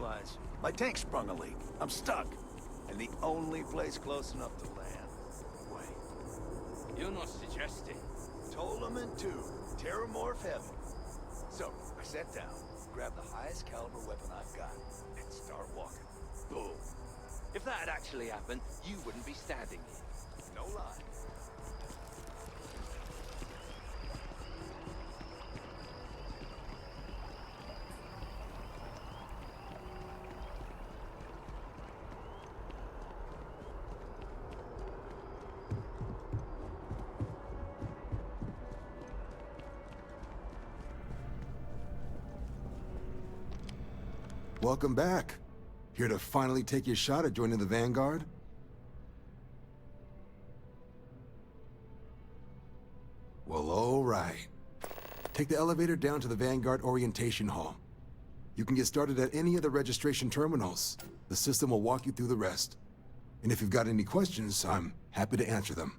supplies. My tank sprung a leak. I'm stuck. And the only place close enough to land. Wait. You're not suggesting. Ptolemy 2. Terramorph heaven. So, I sat down, grabbed the highest caliber weapon I've got, and start walking. Boom. If that had actually happened, you wouldn't be standing here. No lie. Welcome back. Here to finally take your shot at joining the Vanguard? Well, all right. Take the elevator down to the Vanguard Orientation Hall. You can get started at any of the registration terminals. The system will walk you through the rest. And if you've got any questions, I'm happy to answer them.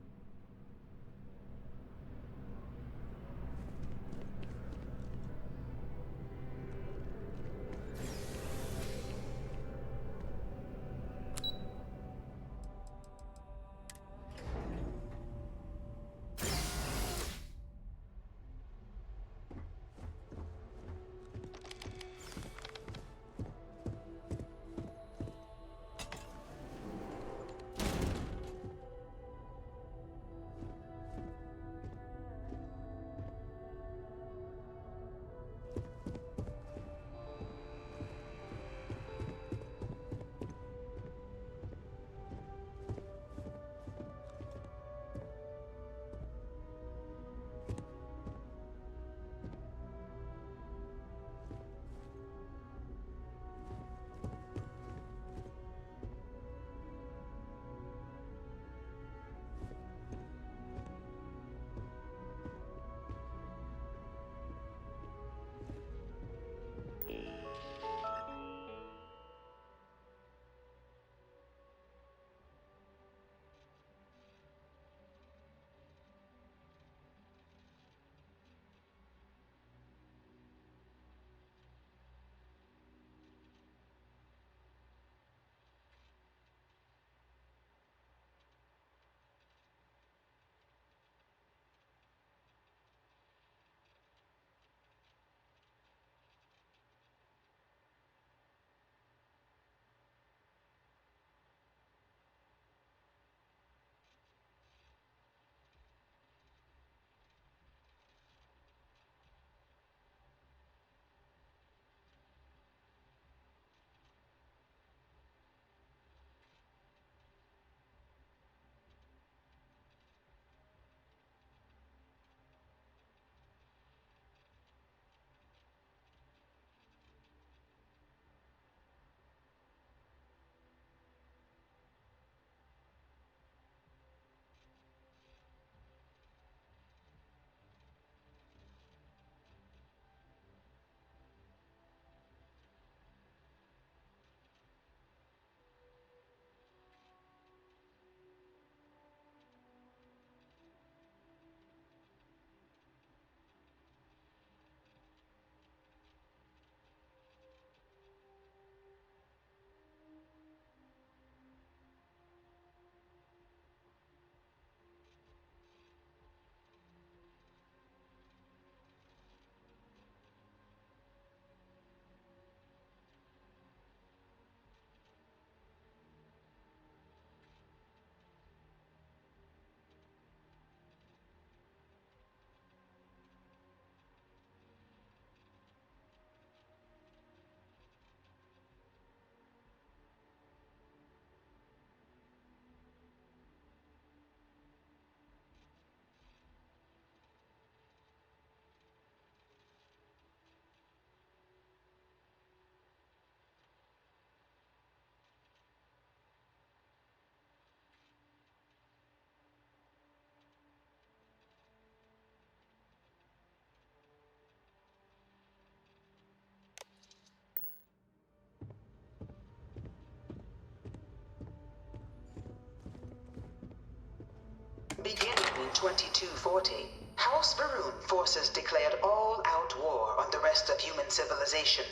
Beginning in 2240, House Varun forces declared all-out war on the rest of human civilization,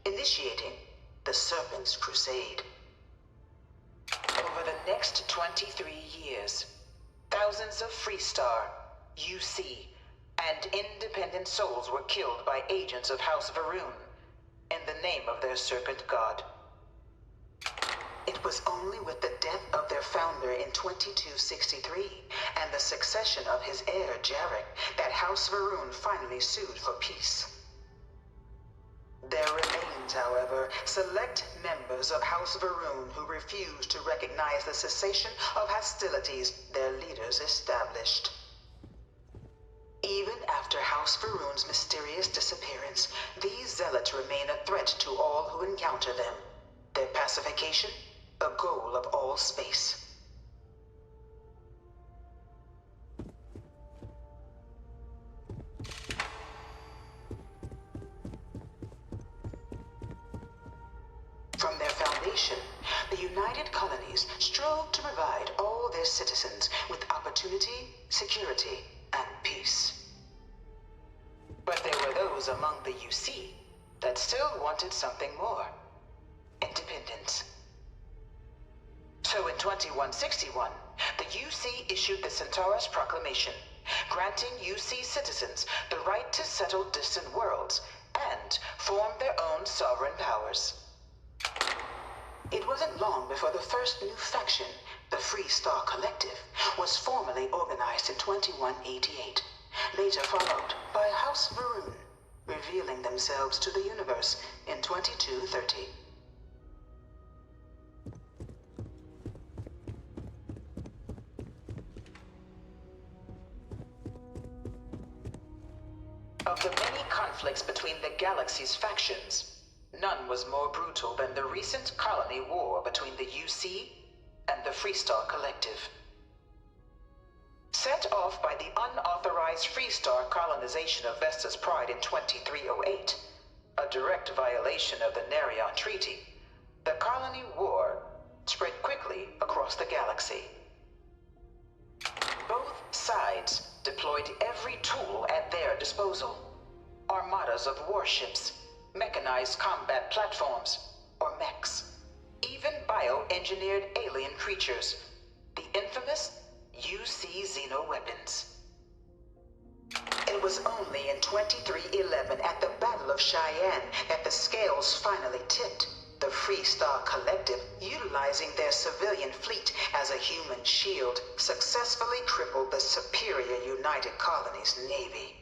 initiating the Serpent's Crusade. Over the next 23 years, thousands of Freestar, UC, and independent souls were killed by agents of House Va'ruun in the name of their Serpent God. It was only with the death of their founder in 2263 and the succession of his heir, Jarek, that House Va'ruun finally sued for peace. There remains, however, select members of House Va'ruun who refuse to recognize the cessation of hostilities their leaders established. Even after House Va'ruun's mysterious disappearance, these zealots remain a threat to all who encounter them. Their pacification, a goal of all space. From their foundation, the United Colonies strove to provide all their citizens with opportunity, security, and peace. But there were those among the UC that still wanted something more. Independence. So in 2161, the UC issued the Centaurus Proclamation, granting UC citizens the right to settle distant worlds and form their own sovereign powers. It wasn't long before the first new faction, the Freestar Collective, was formally organized in 2188, later followed by House Va'ruun, revealing themselves to the universe in 2230. Of the many conflicts between the galaxy's factions, none was more brutal than the recent colony war between the UC and the Freestar Collective. Set off by the unauthorized Freestar colonization of Vesta's Pride in 2308, a direct violation of the Nerion Treaty, the colony war spread quickly across the galaxy. Both sides deployed every tool at their disposal. Armadas of warships, mechanized combat platforms, or mechs, even bioengineered alien creatures, the infamous UC xeno-weapons. It was only in 2311 at the Battle of Cheyenne that the scales finally tipped, the Freestar Collective, utilizing their civilian fleet as a human shield, successfully crippled the superior United Colonies Navy.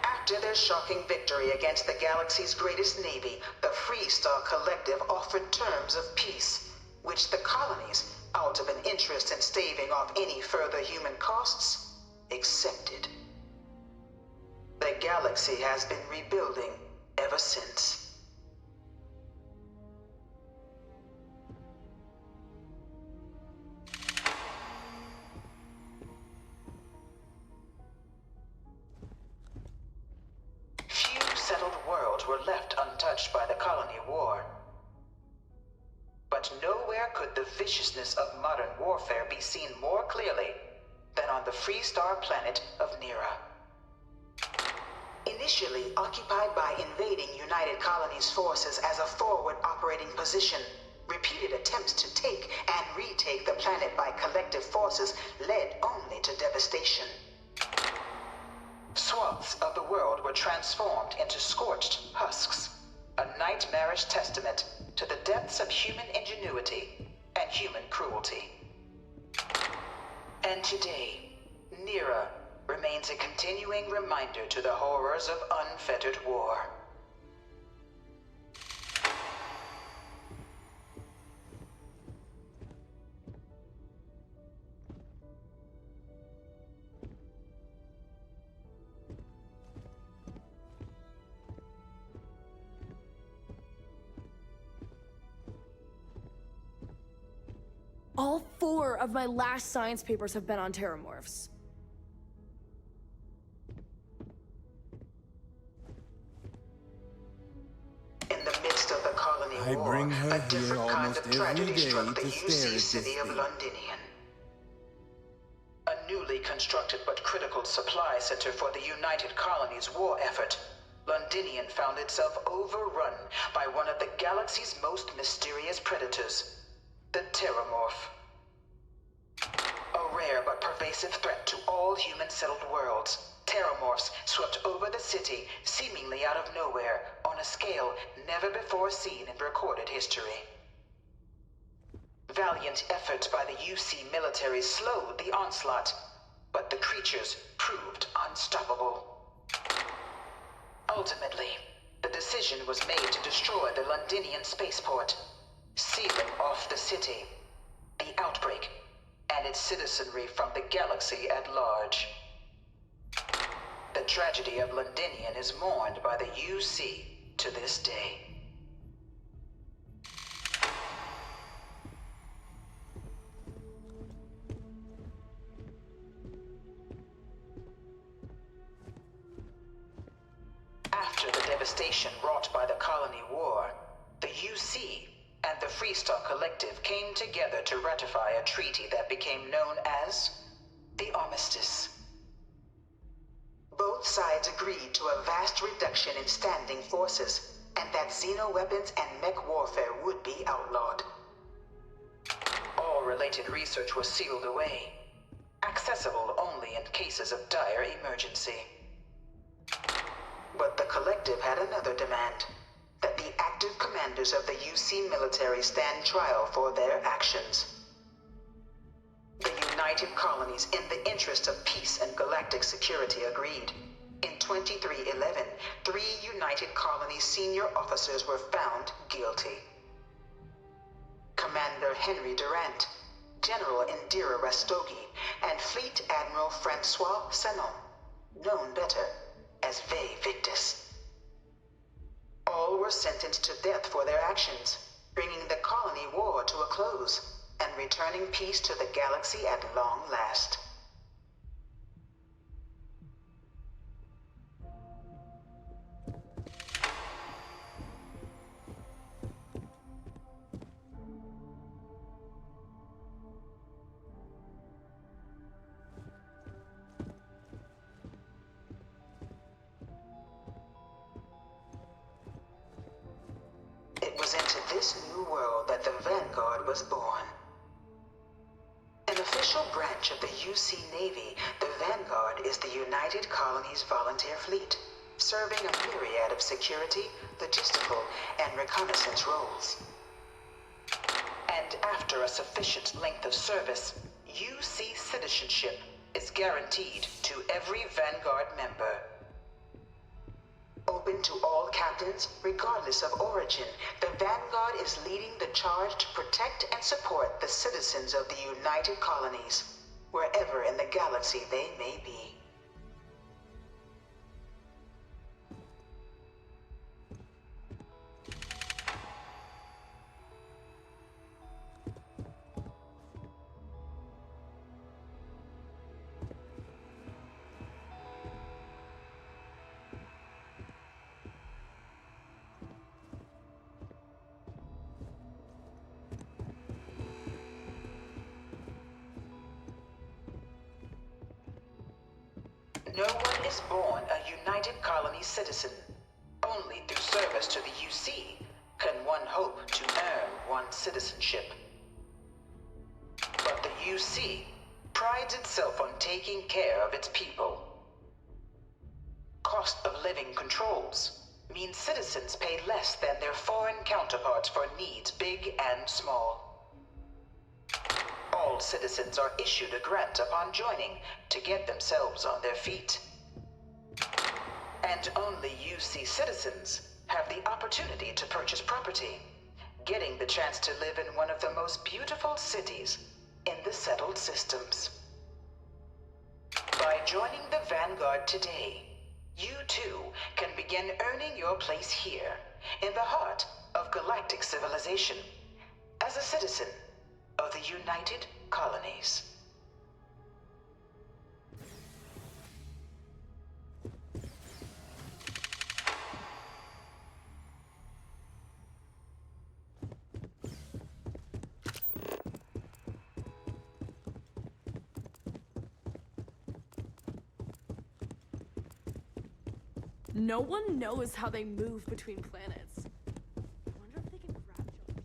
After their shocking victory against the galaxy's greatest navy, the Freestar Collective offered terms of peace, which the colonies, out of an interest in staving off any further human costs, accepted. The galaxy has been rebuilding ever since. Were left untouched by the colony war. But nowhere could the viciousness of modern warfare be seen more clearly than on the Freestar planet of Nera. Initially occupied by invading United Colonies forces as a forward operating position, repeated attempts to take and retake the planet by collective forces led only to devastation. Swaths of the world were transformed into scorched husks, a nightmarish testament to the depths of human ingenuity and human cruelty. And today, Nera remains a continuing reminder to the horrors of unfettered war. All 4 of my last science papers have been on terramorphs. In the midst of the colony I war, bring her a here different kind almost of every tragedy day struck the to stare UC at city this of thing. Londinian. A newly constructed but critical supply center for the United Colonies war effort Londinian found itself overrun by one of the galaxy's most mysterious predators, the Terramorph. A rare but pervasive threat to all human-settled worlds, Terramorphs swept over the city, seemingly out of nowhere, on a scale never before seen in recorded history. Valiant efforts by the UC military slowed the onslaught, but the creatures proved unstoppable. Ultimately, the decision was made to destroy the Londinian spaceport, sealing off the city, the outbreak, and its citizenry from the galaxy at large. The tragedy of Londinian is mourned by the UC to this day. After the devastation wrought by the Colony War, the UC and the Freestar Collective came together to ratify a treaty that became known as the Armistice. Both sides agreed to a vast reduction in standing forces, and that xenoweapons and mech warfare would be outlawed. All related research was sealed away, accessible only in cases of dire emergency. But the Collective had another demand, that the active commanders of the UC military stand trial for their actions. The United Colonies, in the interest of peace and galactic security, agreed. In 2311, 3 United Colonies senior officers were found guilty. Commander Henry Durant, General Indira Rastogi, and Fleet Admiral Francois Sanon, known better as Ve Victus. All were sentenced to death for their actions, bringing the colony war to a close and returning peace to the galaxy at long last. It was into this new world that the Vanguard was born. An official branch of the UC Navy, the Vanguard is the United Colonies Volunteer Fleet, serving a myriad of security, logistical, and reconnaissance roles. And after a sufficient length of service, UC citizenship is guaranteed to every Vanguard member. Open to all captains, regardless of origin, the Vanguard is leading the charge to protect and support the citizens of the United Colonies, wherever in the galaxy they may be. No one is born a United Colony citizen. Only through service to the UC can one hope to earn one's citizenship. But the UC prides itself on taking care of its people. Cost of living controls mean citizens pay less than their foreign counterparts for needs big and small. All citizens are issued a grant upon joining to get themselves on their feet. And only UC citizens have the opportunity to purchase property, getting the chance to live in one of the most beautiful cities in the settled systems. By joining the Vanguard today, you too can begin earning your place here, in the heart of galactic civilization, as a citizen of the United Colonies. No one knows how they move between planets. I wonder if they can grab each other.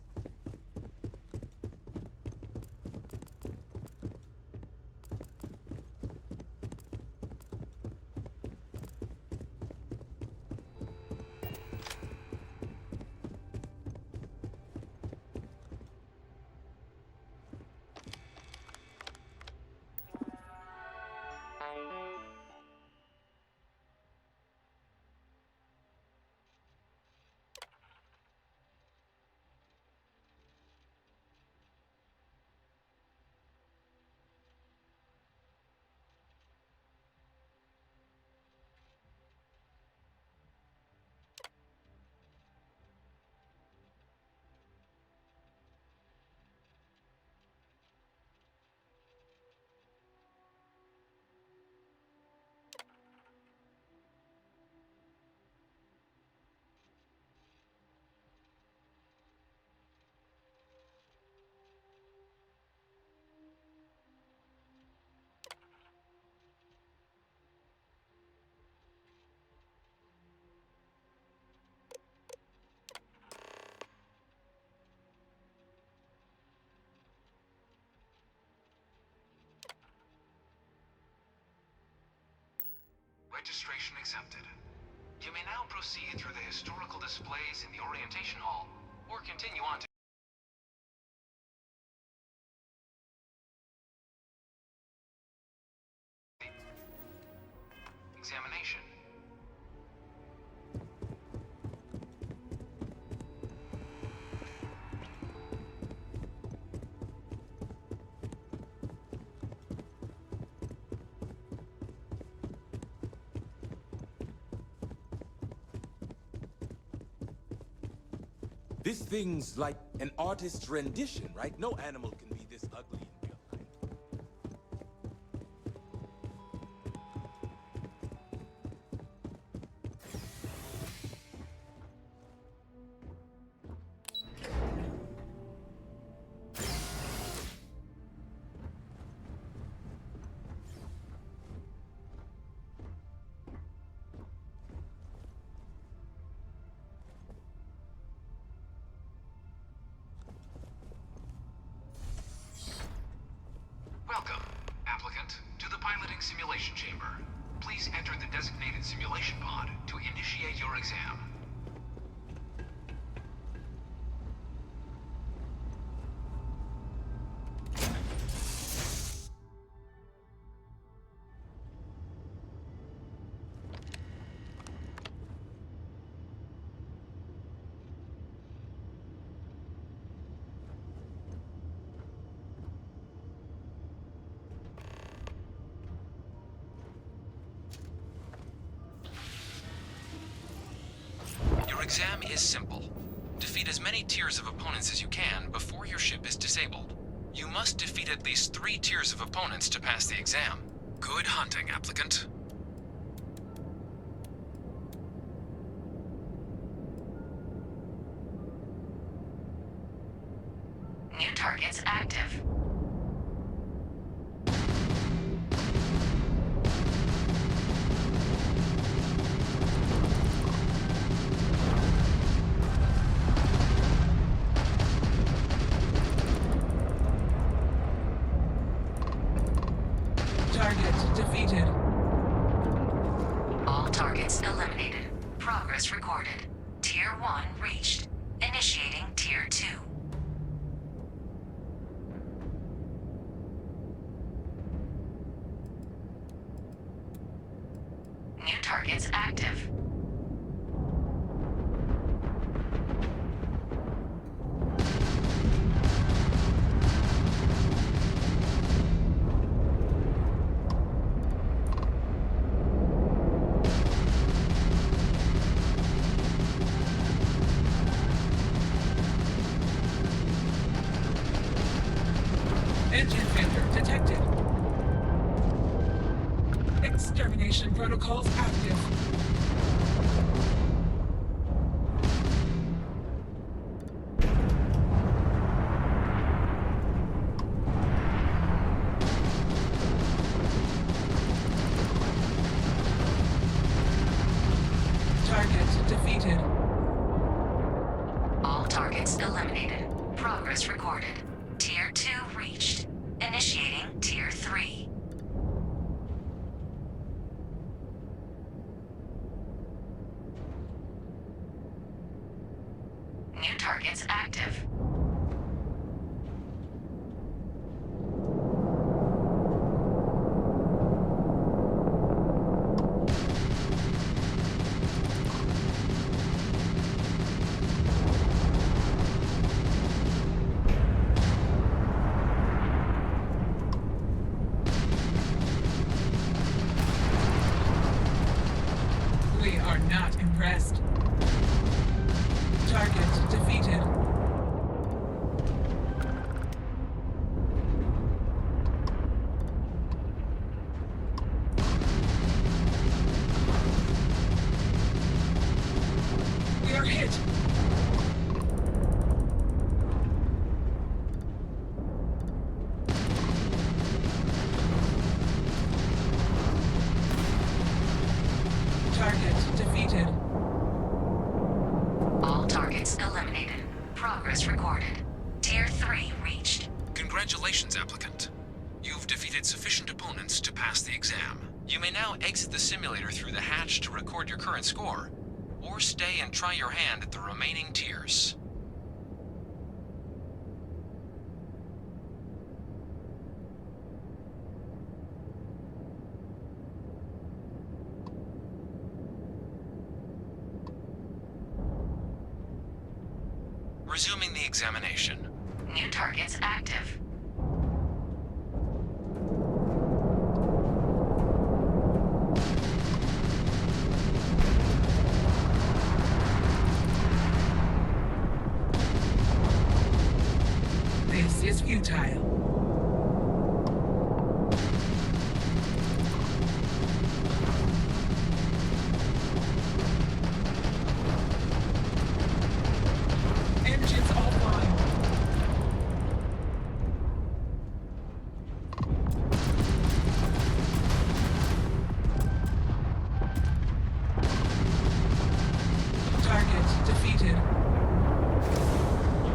Registration accepted. You may now proceed through the historical displays in the orientation hall, or continue on to examination. This thing's like an artist's rendition, right? No animal can be this ugly in real life. Welcome, applicant, to the piloting simulation chamber. Please enter the designated simulation pod to initiate your exam. Your exam is simple. Defeat as many tiers of opponents as you can before your ship is disabled. You must defeat at least 3 tiers of opponents to pass the exam. Good hunting, applicant. New targets active. Target defeated. All targets eliminated. Progress recorded. Tier 1 reached. Initiating Tier 2. New targets active. Engine failure detected. Extermination protocols active. defeated. All targets eliminated. Progress recorded. Tier 2 reached. Initiating Tier 3. New targets active. We are not impressed. Target defeated. We are hit. Target defeated. All targets eliminated. Progress recorded. Tier 3 reached. Congratulations, applicant. You've defeated sufficient opponents to pass the exam. You may now exit the simulator through the hatch to record your current score, or stay and try your hand at the remaining tiers. Resuming the examination. New targets active. This is futile. Engines offline. Target defeated.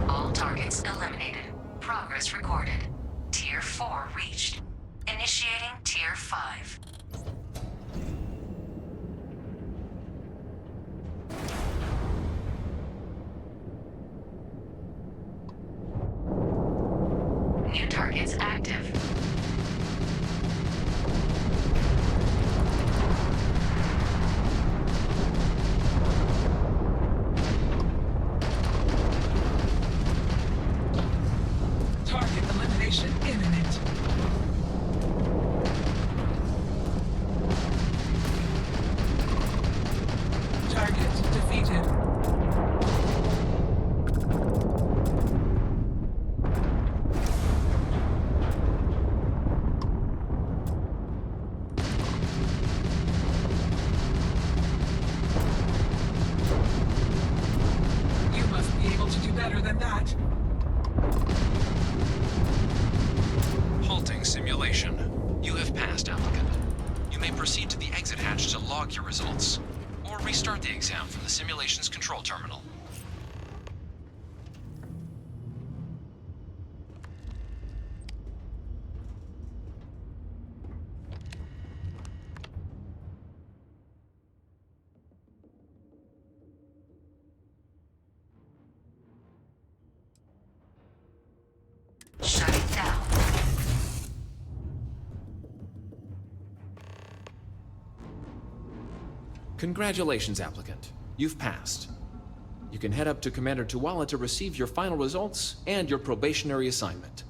All targets eliminated. Progress recorded. Tier 4 reached. Initiating Tier 5. New targets active. Target elimination imminent. Target defeated. You must be able to do better than that. Halting simulation. You have passed, applicant. You may proceed to the exit hatch to log your results, or restart the exam from the simulation's control terminal. Shutting down. Congratulations, applicant. You've passed. You can head up to Commander Tuwala to receive your final results and your probationary assignment.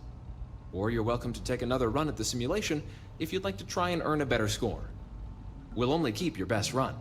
Or you're welcome to take another run at the simulation if you'd like to try and earn a better score. We'll only keep your best run.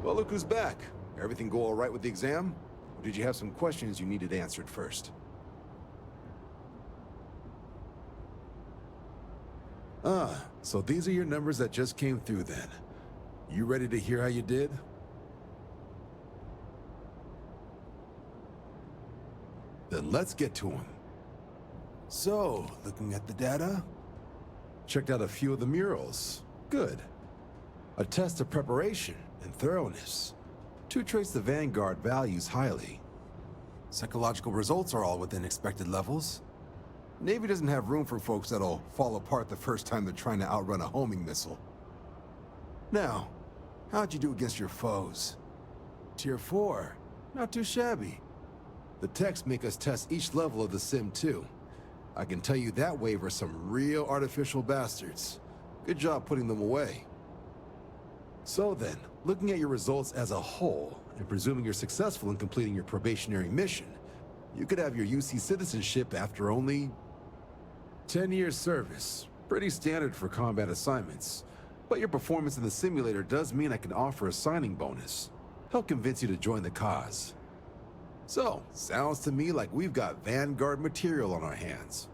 Well, look who's back. Everything go all right with the exam? Or did you have some questions you needed answered first? Ah, so these are your numbers that just came through then. You ready to hear how you did? Then let's get to them. So, looking at the data, checked out a few of the murals. Good. A test of preparation and thoroughness. Two traits the Vanguard values highly. Psychological results are all within expected levels. Navy doesn't have room for folks that'll fall apart the first time they're trying to outrun a homing missile. Now, how'd you do against your foes? Tier 4. Not too shabby. The techs make us test each level of the sim too. I can tell you that waiver some real artificial bastards. Good job putting them away. So then, looking at your results as a whole, and presuming you're successful in completing your probationary mission, you could have your UC citizenship after only 10 years service. Pretty standard for combat assignments. But your performance in the simulator does mean I can offer a signing bonus. Help convince you to join the cause. So, sounds to me like we've got Vanguard material on our hands.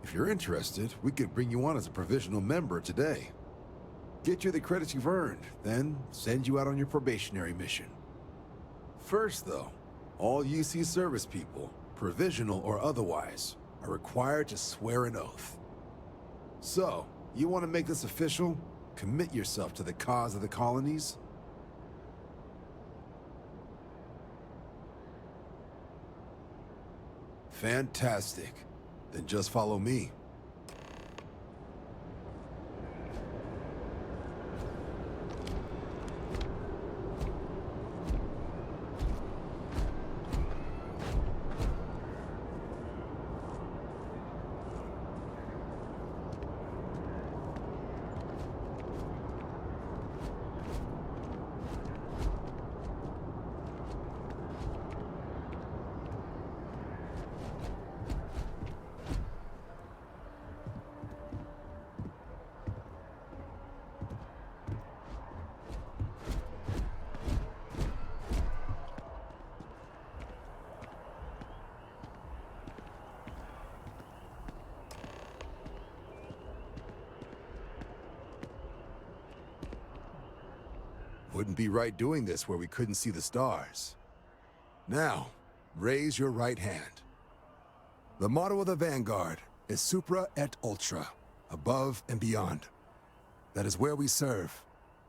If you're interested, we could bring you on as a provisional member today. Get you the credits you've earned, then send you out on your probationary mission. First though, all UC service people, provisional or otherwise, are required to swear an oath. So, you want to make this official? Commit yourself to the cause of the colonies? Fantastic. Then just follow me. Wouldn't be right doing this where we couldn't see the stars. Now, raise your right hand. The motto of the Vanguard is Supra et Ultra, above and beyond. That is where we serve,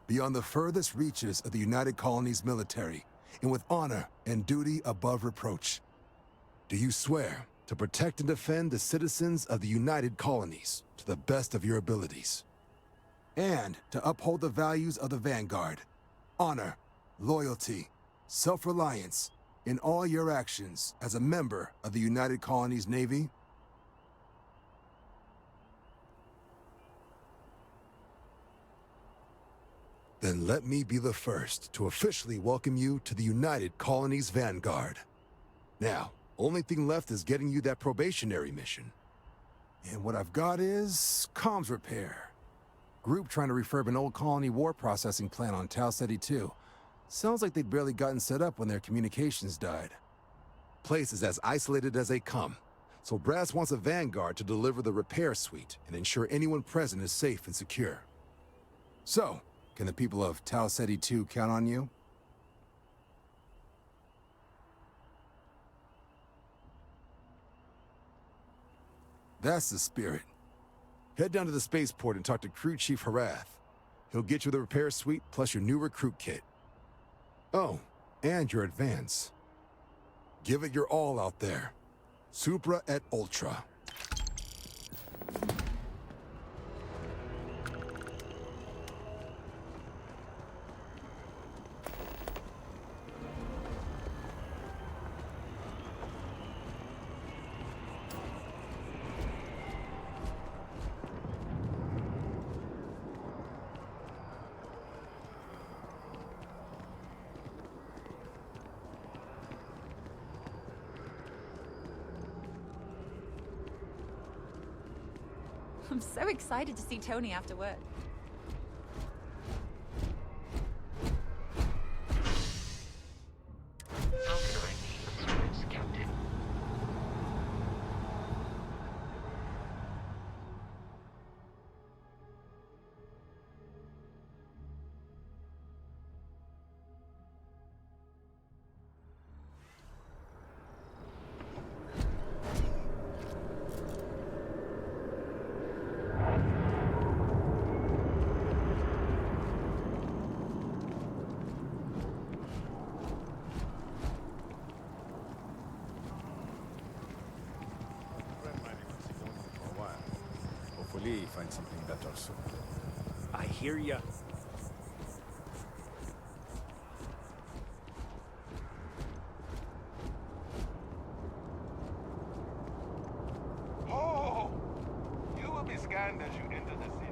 beyond the furthest reaches of the United Colonies military, and with honor and duty above reproach. Do you swear to protect and defend the citizens of the United Colonies to the best of your abilities? And to uphold the values of the Vanguard, honor, loyalty, self-reliance in all your actions as a member of the United Colonies Navy? Then let me be the first to officially welcome you to the United Colonies Vanguard. Now, only thing left is getting you that probationary mission. And what I've got is comms repair. Group trying to refurb an old colony war processing plant on Tau Ceti 2. Sounds like they'd barely gotten set up when their communications died. Place is as isolated as they come, so Brass wants a Vanguard to deliver the repair suite and ensure anyone present is safe and secure. So, can the people of Tau Ceti 2 count on you? That's the spirit. Head down to the spaceport and talk to Crew Chief Harath. He'll get you the repair suite plus your new recruit kit. Oh, and your advance. Give it your all out there. Supra et Ultra. I'm so excited to see Tony after work. find something better soon. I hear ya. Oh! You will be scanned as you enter the city.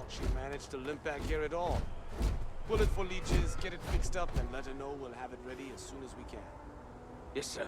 She managed to limp back here at all. Pull it for leeches, get it fixed up, and let her know we'll have it ready as soon as we can. Yes, sir.